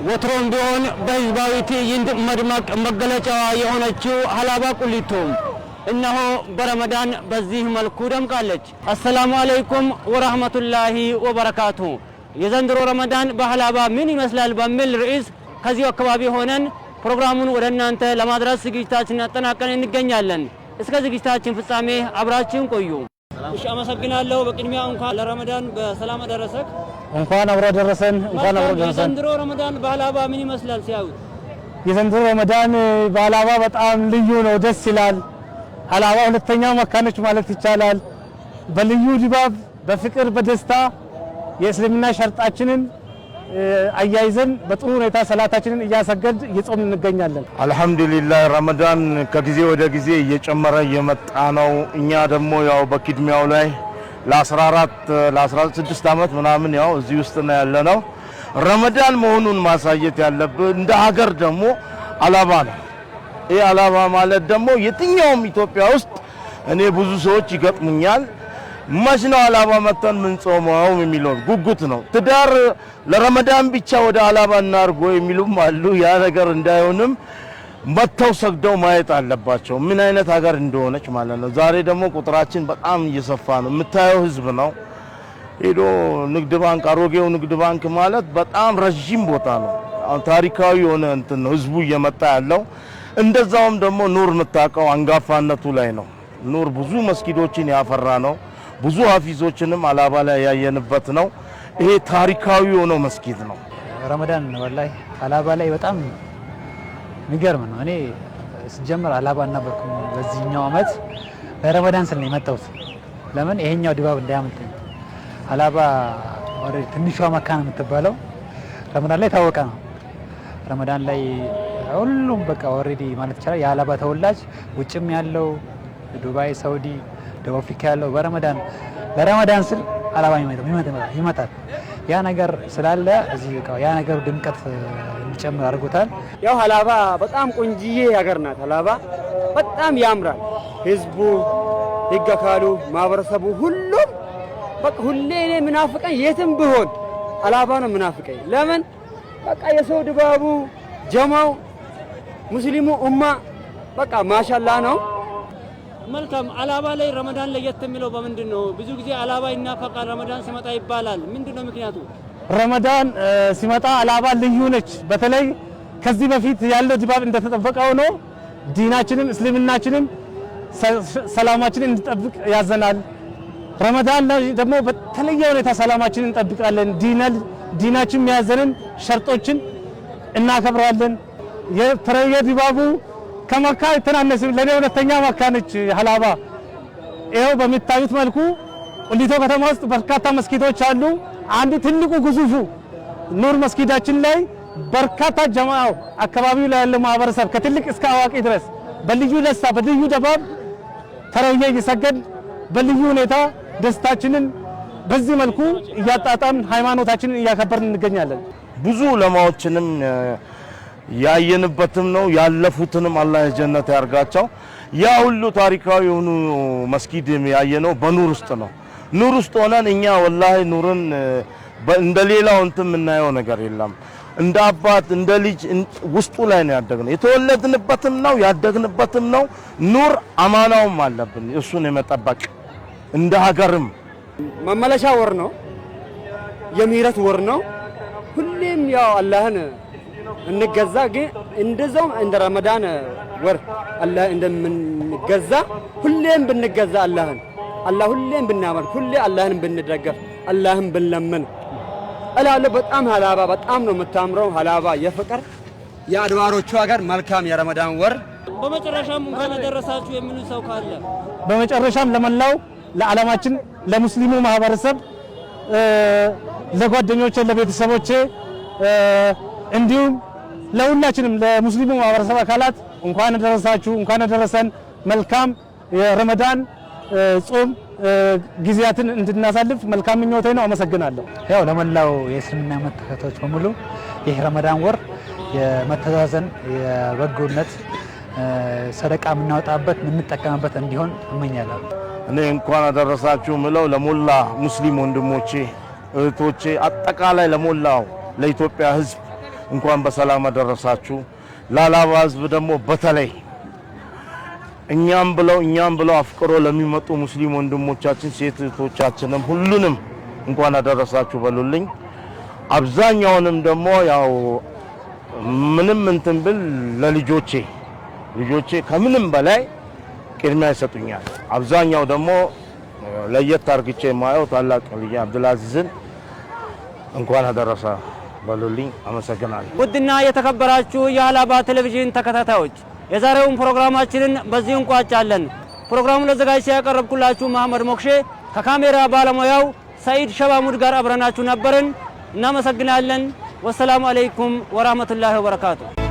ወትሮም ቢሆን በህዝባዊ ትዕይንት መድመቅ መገለጫዋ የሆነችው ሀላባ ቁሊቶ እነሆ በረመዳን በዚህ መልኩ ደምቃለች። አሰላሙ አለይኩም ወራህመቱላሂ ወበረካቱ። የዘንድሮ ረመዳን በሀላባ ምን ይመስላል በሚል ርዕስ ከዚህ አካባቢ ሆነን ፕሮግራሙን ወደ እናንተ ለማድረስ ዝግጅታችንን አጠናቀን እንገኛለን። እስከ ዝግጅታችን ፍጻሜ አብራችሁን ቆዩ። እሺ፣ አመሰግናለሁ። በቅድሚያ እንኳን ለረመዳን በሰላም አደረሰክ። እንኳን አብሮ ደረሰን። የዘንድሮ ረመዳን በሀላባ ምን ይመስላል ሲያዩት? የዘንድሮ ረመዳን በሀላባ በጣም ልዩ ነው፣ ደስ ይላል። ሀላባ ሁለተኛው መካ ነች ማለት ይቻላል። በልዩ ድባብ፣ በፍቅር፣ በደስታ የእስልምና ሸርጣችንን አያይዘን በጥሩ ሁኔታ ሰላታችንን እያሰገድ እየጾምን እንገኛለን። አልহামዱሊላህ ረመዳን ከጊዜ ወደ ጊዜ እየጨመረ እየመጣ ነው። እኛ ደግሞ ያው በኪድሚያው ላይ ለ16 አመት ምናምን ያው እዚህ ውስጥ ነው ያለነው። ረመዳን መሆኑን ማሳየት ያለብን እንደ ሀገር ደግሞ ሀላባ ነው። ይሄ ሀላባ ማለት ደግሞ የትኛውም ኢትዮጵያ ውስጥ እኔ ብዙ ሰዎች ይገጥሙኛል መች ነው ሀላባ መተን ምን ጾመው የሚለው ጉጉት ነው። ትዳር ለረመዳን ብቻ ወደ ሀላባ እናርጎ የሚሉም አሉ። ያ ነገር እንዳይሆንም መተው ሰግደው ማየት አለባቸው ምን አይነት ሀገር እንደሆነች ማለት ነው። ዛሬ ደግሞ ቁጥራችን በጣም እየሰፋ ነው። የምታየው ህዝብ ነው ሄዶ ንግድ ባንክ አሮጌው ንግድ ባንክ ማለት በጣም ረጅም ቦታ ነው። ታሪካዊ የሆነ እንትን ነው ህዝቡ እየመጣ ያለው። እንደዛውም ደግሞ ኑር የምታውቀው አንጋፋነቱ ላይ ነው። ኑር ብዙ መስጊዶችን ያፈራ ነው። ብዙ ሀፊዞችንም ሀላባ ላይ ያየንበት ነው። ይሄ ታሪካዊ የሆነ መስጊድ ነው። ረመዳን ወላሂ ሀላባ ላይ በጣም የሚገርም ነው። እኔ ስጀምር ሀላባ ነበርኩ በዚህኛው አመት ለረመዳን ስል ነው የመጣሁት። ለምን ይሄኛው ድባብ እንዳያመልጠኝ። ሀላባ ኦሬዲ ትንሿ መካ ነው የምትባለው። ረመዳን ላይ ታወቀ ነው። ረመዳን ላይ ሁሉም በቃ ኦሬዲ ማለት ይችላል የሀላባ ተወላጅ ውጭም ያለው ዱባይ፣ ሳውዲ፣ ደቡብ አፍሪካ ያለው ለረመዳን ስል ሀላባ ይመጣል። ያ ነገር ስላለ እዚህ በቃ ያ ነገር ድምቀት እንዲጨምር አድርጎታል። ያው ሀላባ በጣም ቆንጂዬ ሀገር ናት። ሀላባ በጣም ያምራል። ህዝቡ፣ ህግ አካሉ፣ ማህበረሰቡ ሁሉም በቃ ሁሌ እኔ ምናፍቀኝ የትም ቢሆን ሀላባ ነው ምናፍቀኝ። ለምን በቃ የሰው ድባቡ፣ ጀማው፣ ሙስሊሙ ኡማ በቃ ማሻአላ ነው። መልካም። ሀላባ ላይ ረመዳን ለየት የሚለው በምንድን ነው? ብዙ ጊዜ ሀላባ ይናፈቃል ረመዳን ሲመጣ ይባላል። ምንድነው ምክንያቱ? ረመዳን ሲመጣ ሀላባ ልዩ ነች። በተለይ ከዚህ በፊት ያለው ድባብ እንደተጠበቀው ነው። ዲናችንን እስልምናችንን ሰላማችንን እንድንጠብቅ ያዘናል። ረመዳን ደግሞ በተለየ ሁኔታ ሰላማችንን እንጠብቃለን። ዲናችን የሚያዘንን ሸርጦችን እናከብራለን። የተለየ ድባቡ ከመካ የተናነሰ ለኔ ሁለተኛ መካ ነች ሀላባ። ይሄው በሚታዩት መልኩ ቁሊቶ ከተማ ውስጥ በርካታ መስጊዶች አሉ። አንዱ ትልቁ ግዙፉ ኑር መስጊዳችን ላይ በርካታ ጀማዓው አካባቢው ላይ ያለው ማህበረሰብ ከትልቅ እስከ አዋቂ ድረስ በልዩ ደስታ በልዩ ድባብ ተራዊህ እየሰገድ በልዩ ሁኔታ ደስታችንን በዚህ መልኩ እያጣጣምን ሃይማኖታችንን እያከበርን እንገኛለን። ብዙ ዑለማዎችንም ያየንበትም ነው። ያለፉትንም አላህ ጀነት ያርጋቸው። ያ ሁሉ ታሪካዊ የሆኑ መስጊድ ያየነው በኑር ውስጥ ነው። ኑር ውስጥ ሆነን እኛ ወላሂ ኑርን እንደሌላው እንትን የምናየው ነገር የለም። እንደ አባት እንደ ልጅ ውስጡ ላይ ነው ያደግነው። የተወለድንበትም ነው ያደግንበትም ነው። ኑር አማናውም አለብን እሱን የመጠበቅ እንደ ሀገርም መመለሻ ወር ነው። የምህረት ወር ነው። ሁሌም ያው አላህን እንገዛ ግን እንደዛውም እንደ ረመዳን ወር አላህ እንደምንገዛ ሁሌም ብንገዛ አላህ ሁሌም ብናመልክ ሁሌ አላህን ብንደገፍ አላህን ብንለምን እላለሁ። በጣም ሀላባ በጣም ነው የምታምረው። ሀላባ የፍቅር የአድባሮቹ ሀገር መልካም የረመዳን ወር። በመጨረሻም እንኳን አደረሳችሁ የሚሉ ሰው ካለ በመጨረሻም ለመላው ለዓለማችን ለሙስሊሙ ማህበረሰብ ለጓደኞቼ ለቤተሰቦቼ እንዲሁም ለሁላችንም ለሙስሊሙ ማህበረሰብ አካላት እንኳን አደረሳችሁ እንኳን አደረሰን። መልካም የረመዳን ጾም ጊዜያትን እንድናሳልፍ መልካም ምኞቴ ነው። አመሰግናለሁ። ያው ለመላው የእስልምና እምነት ተከታዮች በሙሉ ይህ ረመዳን ወር የመተዛዘን የበጎነት ሰደቃ የምናወጣበት የምንጠቀምበት እንዲሆን እመኛለሁ። እኔ እንኳን አደረሳችሁ ምለው ለሞላ ሙስሊም ወንድሞቼ እህቶቼ አጠቃላይ ለሞላው ለኢትዮጵያ ህዝብ እንኳን በሰላም አደረሳችሁ። ለአላባ ህዝብ ደግሞ በተለይ እኛም ብለው አፍቅሮ ለሚመጡ ሙስሊም ወንድሞቻችን ሴት እህቶቻችንም ሁሉንም እንኳን አደረሳችሁ በሉልኝ። አብዛኛውንም ደግሞ ያው ምንም እንትን ብል ለልጆቼ ከምንም በላይ ቅድሚያ ይሰጡኛል። አብዛኛው ደግሞ ለየት አርግቼ ማየው ታላቅ ልጅ አብዱልአዚዝን እንኳን አደረሳ በሉልኝ። አመሰግናለሁ። ውድና የተከበራችሁ የአላባ ቴሌቪዥን ተከታታዮች የዛሬውን ፕሮግራማችንን በዚህ እንቋጫለን። ፕሮግራሙን ለዘጋጅ ያቀረብኩላችሁ መሐመድ ሞክሼ ከካሜራ ባለሙያው ሰይድ ሸባሙድ ጋር አብረናችሁ ነበርን። እናመሰግናለን። ወሰላሙ አለይኩም ወራህመቱላሂ ወበረካቱ።